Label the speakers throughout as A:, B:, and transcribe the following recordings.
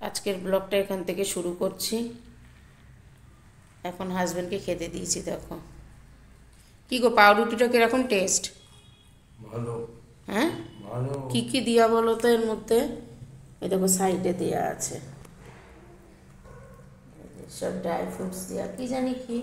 A: আজকের ব্লগটা এখান থেকে শুরু করছি। এখন হাজব্যান্ডকে খেতে দিয়েছি। দেখো কি গো, পাউরুটিটা কিরকম টেস্ট?
B: ভালো।
A: হ্যাঁ,
B: ভালো।
A: কি কি দিয়া বলো তো এর মধ্যে? এই দেখো সাইডে দেওয়া আছে সব ড্রাই ফ্রুটস দেওয়া, কি জানি কি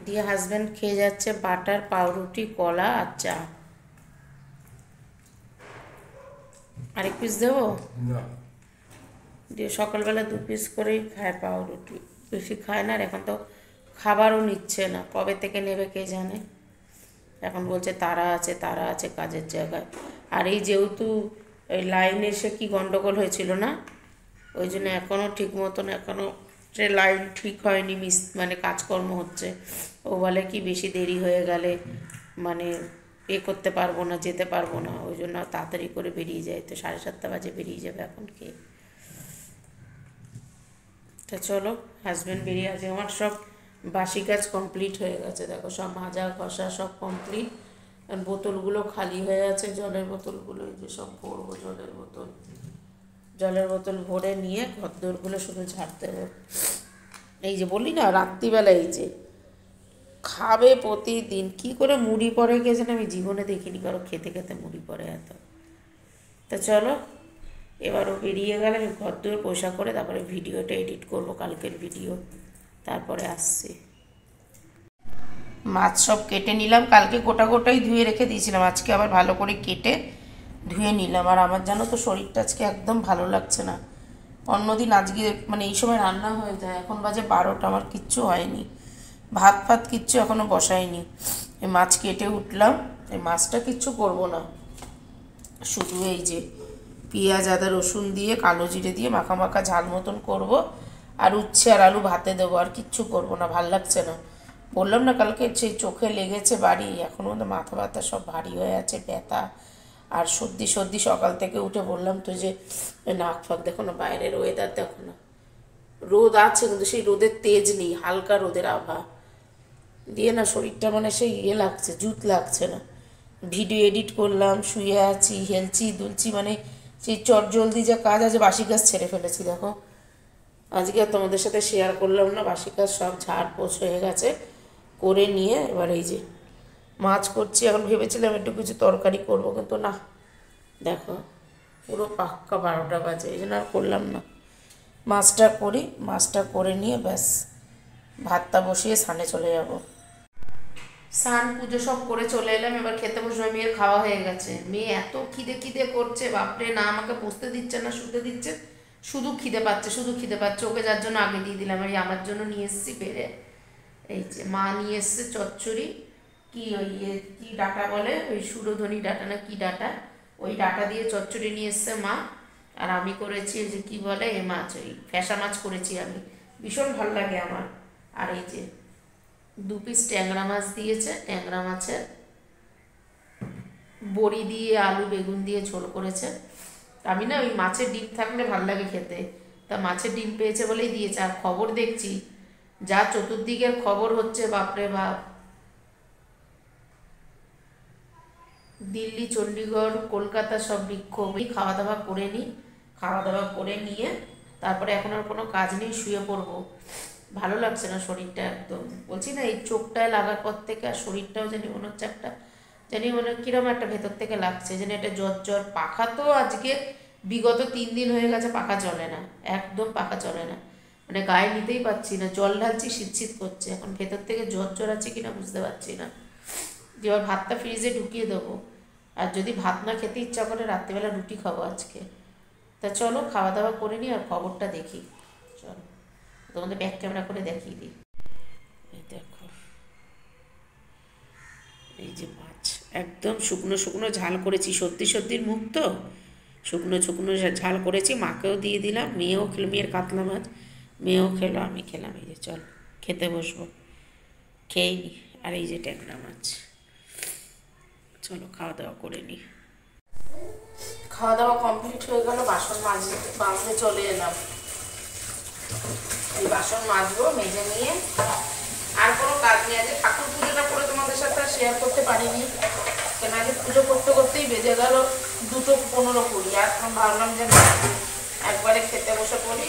A: দিয়ে। হাজব্যান্ড খেয়ে যাচ্ছে বাটার, পাউরুটি, কলা আর চা। আরেক পিস দেবো?
B: না,
A: দিয়ে সকালবেলা 2 পিস করেই খায় পাউরুটি, বেশি খায় না। আর এখন তো খাবারও নিচ্ছে না, কবে থেকে নেবে কে জানে। এখন বলছে তারা আছে, তারা আছে কাজের জায়গায়। আর এই যেহেতু এই লাইনে এসে কি গন্ডগোল হয়েছিল না, ওই জন্য এখনও ঠিক মতন এখনও সে লাইন ঠিক হয়নি, মানে কাজকর্ম হচ্ছে। ও বলে কি বেশি দেরি হয়ে গেলে মানে করতে পারবো না, যেতে পারবো না। ওই জন্য তাড়াতাড়ি করে বেরিয়ে যায়। তো 7:30 বাজে বেরিয়ে যাবে এখন কে। তা চলো, হাজব্যান্ড বেরিয়ে আছে। আমার সব বাসি কাজ কমপ্লিট হয়ে গেছে। দেখো সব মাজা ঘষা সব কমপ্লিট। বোতলগুলো খালি হয়ে আছে, জলের বোতলগুলো এই যে সব ভরবো। জলের বোতল ভরে নিয়ে ঘরদোরগুলো শুধু ঝাড়তে হবে। এই যে বলি না রাত্রিবেলা এই যে খাবে প্রতিদিন, কি করে মুড়ি পরে কে যেন আমি জীবনে দেখিনি কারো খেতে খেতে মুড়ি পরে এত। তা চলো, এবারও বেরিয়ে গেলে আমি ঘরদোর পয়সা করে তারপরে ভিডিওটা এডিট করব, কালকের ভিডিও। তারপরে আসছি। মাছ সব কেটে নিলাম, কালকে গোটা গোটাই ধুয়ে রেখে দিয়েছিলাম, আজকে আবার ভালো করে কেটে ধুয়ে নিলাম। আর আমার জানো তো শরীরটা আজকে একদম ভালো লাগছে না। অন্যদিন আজকে মানে এই সময় রান্না হয়ে যায়, এখন বাজে 12টা, আমার কিচ্ছু হয়নি। ভাত ফাত কিচ্ছু এখনও বসাইনি। এই মাছ কেটে উঠলাম, এই মাছটা কিচ্ছু করব না, শুধু এই যে পেঁয়াজ আদা রসুন দিয়ে কালো জিরে দিয়ে মাখা মাখা ঝাল মতন করব। আর উচ্ছে আর আলু ভাতে দেবো, আর কিচ্ছু করব না, ভাল লাগছে না। বললাম না কালকে সেই চোখে লেগেছে বাড়ি, এখনও মধ্যে মাথা ব্যথা সব ভারী হয়ে আছে, ব্যথা আর সর্দি সর্দি। সকাল থেকে উঠে বললাম তো যে নাক ফাঁক দেখো না, বাইরের ওয়েদার দেখো না, রোদ আছে কিন্তু সেই রোদের তেজ নেই, হালকা রোদের আভা দিয়ে না শরীরটা মানে সেই লাগছে, জুত লাগছে না। ভিডিও এডিট করলাম, শুয়ে আছি, হেলছি দুলছি, মানে সেই চটজলদি যা কাজ আছে বাসি কাজ ছেড়ে ফেলেছি। দেখো আজকে আর তোমাদের সাথে শেয়ার করলাম না, বাসি কাজ সব ঝাড় পোছ হয়ে গেছে, করে নিয়ে এবার এই যে মাছ করছি। এখন ভেবেছিলাম একটু কিছু তরকারি করবো, কিন্তু না, দেখো পুরো পাক্কা 12টা বাজে, এই জন্য আর করলাম না। মাছটা করি, মাছটা করে নিয়ে ব্যাস ভাতটা বসিয়ে স্নানে চলে যাব। স্নান পুজো সব করে চলে এলাম, এবার খেতে বসবে। মেয়ের খাওয়া হয়ে গেছে, মেয়ে এত খিদে খিদে করছে বাপরে, না আমাকে বসতে দিচ্ছে না শুতে দিচ্ছে, শুধু খিদে পাচ্ছে, শুধু খিদে পাচ্ছে। ওকে যার জন্য আগে দিয়ে দিলাম, এই আমার জন্য নিয়ে এসেছি বেড়ে। এই যে মা নিয়ে এসছে চচ্চড়ি, কি ওই কি ডাটা বলে, ওই সুরধ্বনি ডাটা না কি ডাটা, ওই ডাটা দিয়ে চচ্চড়ি নিয়ে এসছে মা। আর আমি করেছি এই যে কি বলে এ মাছ, ওই ফ্যাসা মাছ করেছি আমি, ভীষণ ভালো লাগে আমার। আর এই যে 2 পিস ট্যাংরা মাছ দিয়েছে, ট্যাংরা মাছের বড়ি দিয়ে আলু বেগুন দিয়ে ঝোল করেছে। আমি না ওই মাছের ডিম থাকলে ভালো লাগে খেতে, তা মাছের ডিম পেয়েছে বলেই দিয়েছে। আর খবর দেখছি যা চতুর্দিকের খবর হচ্ছে, বাপরে বাপ, দিল্লি চণ্ডীগড় কলকাতা সব বিক্ষোভ। খাওয়া দাওয়া করে নিই, খাওয়া দাওয়া করে নিয়ে তারপরে এখন আর কোনো কাজ নেই, শুয়ে পড়বো। ভালো লাগছে না শরীরটা একদম, বলছি না এই চোখটায় লাগার পর থেকে আর শরীরটাও জানি মনে হচ্ছে একটা, জানি মনে কিরম একটা ভেতর থেকে লাগছে যেন এটা জ্বর জ্বর। পাখা তো আজকে বিগত 3 দিন হয়ে গেছে পাখা চলে না, একদম পাখা চলে না, মানে গায়ে নিতেই পারছি না, জল ঢালছি শীত শীত করছে। এখন ভেতর থেকে জ্বর জ্বর আছে কিনা বুঝতে পারছি না। যে এবার ভাতটা ফ্রিজে ঢুকিয়ে দেবো, আর যদি ভাত না খেতে ইচ্ছা করে রাত্রিবেলা রুটি খাবো আজকে। তা চলো খাওয়া দাওয়া করে নিই আর খবরটা দেখি। চলো তোমাদের ব্যাক ক্যামেরা করে দেখিয়ে দিই। এই দেখো এই যে মাছ একদম শুকনো শুকনো ঝাল করেছি, সর্দি সর্দির মুখ তো, শুকনো শুকনো ঝাল করেছি। মাকেও দিয়ে দিলাম, মেয়েও খেলো, মেয়ের কাতলা মাছ মেয়েও খেলো, আমি খেলাম। এই যে চল খেতে বসবো, খেয়েই নি। আর এই যে ট্যাংরা মাছ, চলো খাওয়া দাওয়া করে নিই। খাওয়া দাওয়া কমপ্লিট হয়ে গেল, বাসন মাজতে চলে এলাম। এই বাসন মাজবো, মেজে নিয়ে আর কোনো কাজ নেই। আজকে ঠাকুর পুজোটা করে তোমাদের সাথে শেয়ার করতে পারিনি, কেন আজকে পুজো করতে করতেই বেজে গেল 2:15 আর ভাবলাম যে একবারে খেতে বসে পড়ি।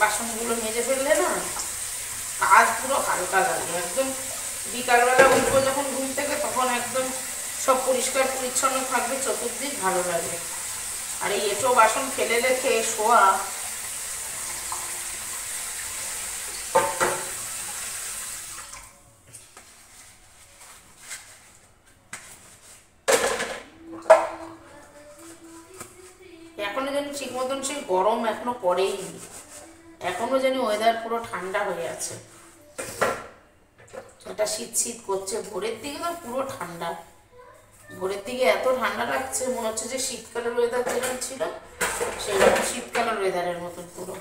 A: বাসনগুলো মেজে ফেললে না কাজ পুরো হালকা লাগে। একদম বিকালবেলা উঠবো যখন ঘুম থেকে তখন একদম সব পরিষ্কার পরিচ্ছন্ন থাকবে, চতুর্দিক ভালো লাগে। আর এই এঁটো বাসন ফেলে রেখে শোয়া এখনো জানি ঠিক মতন সেই গরম এখনো পড়েইনি, এখনো জানি ওয়েদার পুরো ঠান্ডা হয়ে আছে। এটা শীত শীত করছে, ভোরের দিকে তো পুরো ঠান্ডা, ভোরের দিকে এত ঠান্ডা লাগছে মনে হচ্ছে যে শীতকালের ওয়েদার যেরকম ছিল সেরকম শীতকালের ওয়েদারের মতন পুরো।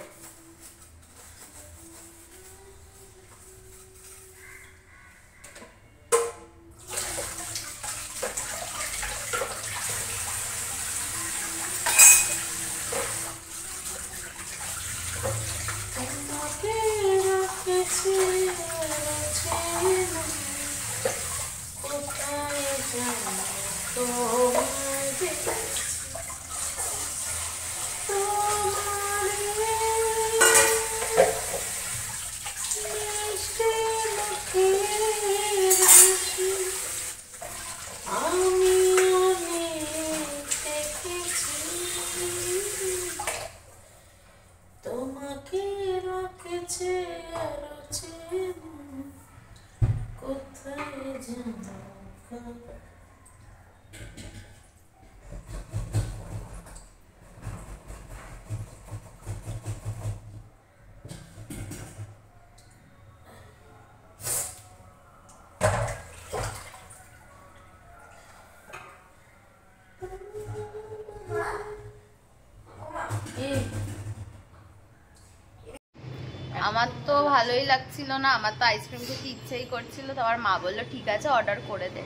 B: আমার তো ভালোই লাগছিল না, আমার তো আইসক্রিম খেতে ইচ্ছেই করছিল, তো আমার মা বললো ঠিক আছে অর্ডার করে দে।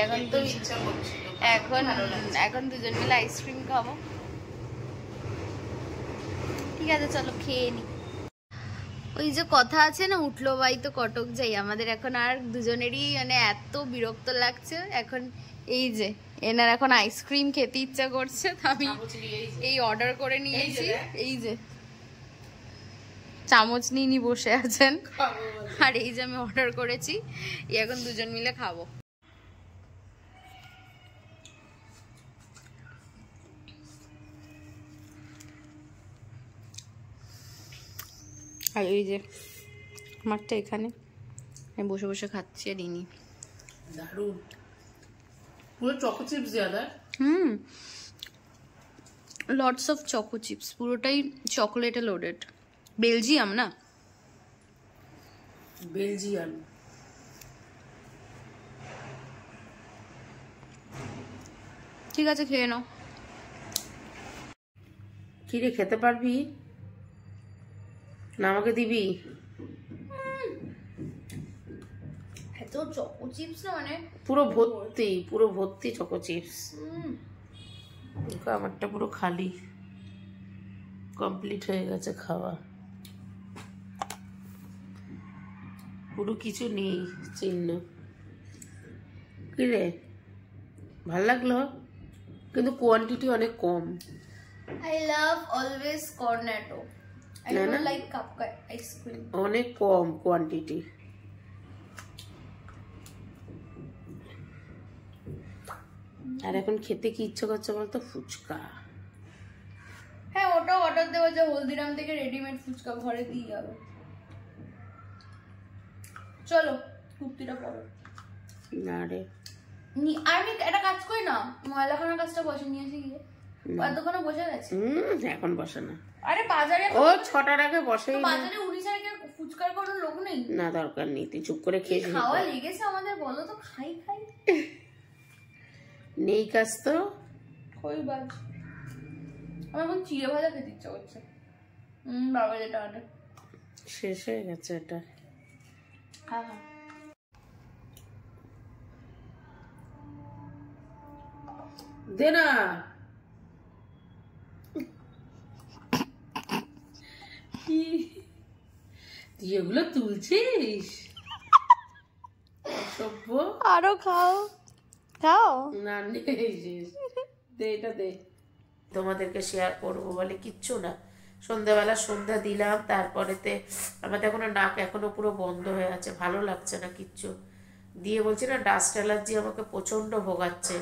B: এখন তো এখন দুজন মিলে আইসক্রিম খাবো। ঠিক আছে চলো খেয়ে নি। ওই যে কথা আছে না, উঠলো বাই তো কটক যাই, আমাদের এখন আর দুজনেরই মানে এত বিরক্ত লাগছে এখন। এই যে এনার এখন আইসক্রিম খেতে ইচ্ছা করছে, আমি এই অর্ডার করে নিয়েছি। এই যে চামচ নিয়ে বসে আছেন, আর এই যে আমি অর্ডার করেছি, এখন দুজন মিলে খাবো। আর এই যে আমারটা এখানে আমি বসে বসে খাচ্ছি আর ইনি।
A: দারুণ, পুরো চকো চিপস জ্যাদা।
B: লটস অফ চকো চিপস, পুরোটাই চকোলেটে লোডেড। বেলজিয়াম না,
A: বেলজিয়াম।
B: ঠিক আছে খেয়ে নাও।
A: কি রে, খেতে পারবি না? আমাকে দিবি?
B: এত চকো চিপস না মানে
A: পুরো ভর্তি, পুরো ভর্তি চকো চিপস। আমারটা পুরো খালি, কমপ্লিট হয়ে গেছে খাওয়া, পুরো কিছু নেই চিহ্ন। কি রে, ভাল লাগলো কিন্তু কোয়ান্টিটি অনেক কম।
B: I love always cornetto. I don't like cupcake ice cream.
A: অনেক কম কোয়ান্টিটি। আর এখন খেতে কি ইচ্ছে করছে বলতো? ফুচকা।
B: হ্যাঁ ওটাও অর্ডার দেওয়া যায়, হলদিরাম থেকে রেডিমেড ফুচকা ঘরে দিয়ে যাবে। চলো কুর্তিটা পরো।
A: না রে,
B: আমি একটা কাজ করি না, ময়লাখানার কাজটা বসে নিয়ে এসে গিয়ে দোকানে বসে গেছে।
A: এখন বসে না।
B: আরে বাজারে
A: ও 6টার আগে বসে।
B: বাজারে উড়িষ্যার ফুচকার কোনো লোক নেই।
A: না দরকার নেই, তুই চুপ করে খেয়ে নি।
B: খাওয়া লেগেছে আমাদের, বলো তো খাই খাই।
A: নেই কাজ তো
B: কই বাজ। আমার এখন চিড়ে ভাজা খেতে ইচ্ছা করছে। বাবা যেটা আনে
A: শেষ হয়ে গেছে এটা।
B: হ্যাঁ
A: দে না। তুই এগুলো তুলছিস?
B: আরো খাও খাও।
A: না দে এটা দে, তোমাদেরকে শেয়ার করবো বলে কিচ্ছু না। সন্ধ্যাবেলা সন্ধ্যা দিলাম, তারপরেতে আমাদের এখনো নাক এখনো পুরো বন্ধ হয়ে আছে, ভালো লাগছে না কিচ্ছু। দিয়ে বলছি না ডাস্ট অ্যালার্জি আমাকে প্রচণ্ড ভোগাচ্ছে।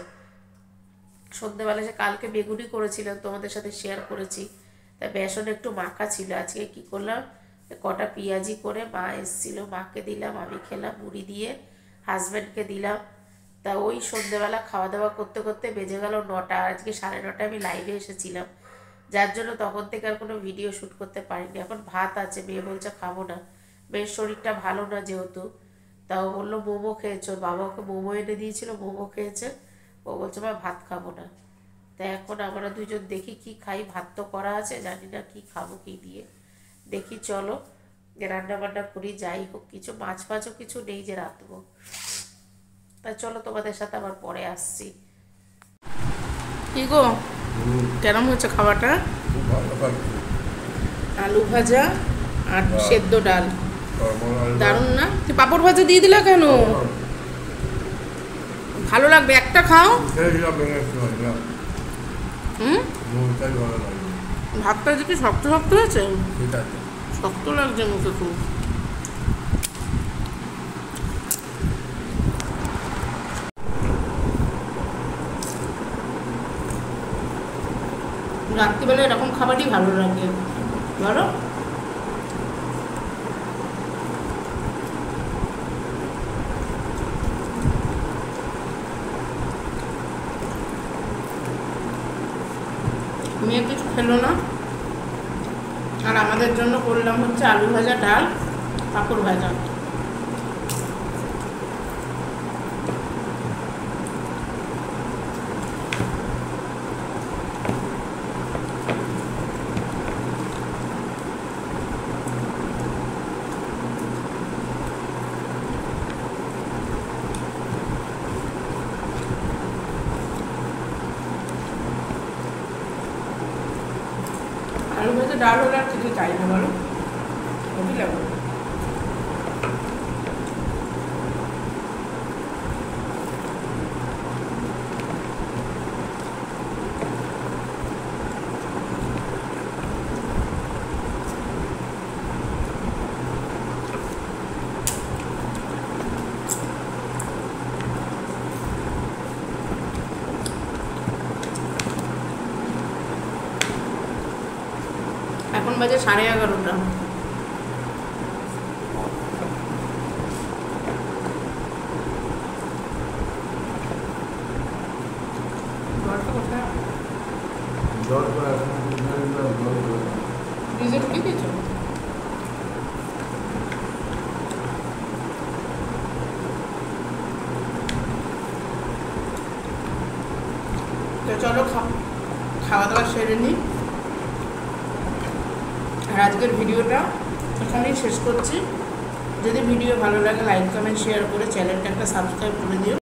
A: সন্ধ্যাবেলা সে কালকে বেগুনি করেছিলাম, তোমাদের সাথে শেয়ার করেছি, তা বেসন একটু মাখা ছিল। আজকে কি করলাম, কটা পেঁয়াজি করে মা এসেছিলো, মাকে দিলাম, আমি খেলাম মুড়ি দিয়ে, হাজব্যান্ডকে দিলাম। তা ওই সন্ধ্যেবেলা খাওয়া দাওয়া করতে করতে বেজে গেল 9টা। আজকে 9:30 আমি লাইভে এসেছিলাম, যার জন্য তখন থেকে আর কোনো ভিডিও শ্যুট করতে পারিনি। এখন ভাত আছে, মেয়ে বলছে খাবো না, মেয়ের শরীরটা ভালো না যেহেতু। তাও বললো মোমো খেয়েছো, বাবা ওকে মোমো এনে দিয়েছিল, মোমো খেয়েছে। ও বলছে মা ভাত খাবো না। তা এখন আমরা দুজন দেখি কি খাই, ভাত তো করা আছে, জানি না কি খাবো কি দিয়ে। দেখি চলো রান্না বান্না করি, যাই হোক কিছু মাছ ফাছও কিছু নেই যে রাঁধবো। তা চলো তোমাদের সাথে আবার পরে আসছি। কি গো কেরম হচ্ছে খাওয়াটা? আলু ভাজা আর সেদ্ধ ডাল, দারুণ না? তুই পাঁপড় ভাজা দিয়ে দিলা কেন? ভালো লাগবে, একটা খাও। ভাতটা যে কি শক্ত শক্ত হয়েছে, শক্ত লাগছে মুখে খুব। রাত্রিবেলা এরকম খাবারই ভালো লাগে, বলো? মেয়ে কিছু খেলো না, আর আমাদের জন্য করলাম হচ্ছে আলু ভাজা, ডাল, পাঁপড় ভাজা। আলু ভাজা ডাল হলে আর কিছু চাই না, বলো? খুবই লাগবে। এখন বাজে 11:30। ফ্রিজে ঢুকিয়ে দিয়েছো? তো চলো খাওয়া দাওয়া সেরে নিই। আর আজকের ভিডিওটা এখানেই শেষ করছি। যদি ভিডিও ভালো লাগে লাইক কমেন্ট শেয়ার করে চ্যানেলটা একটা সাবস্ক্রাইব করে দিও।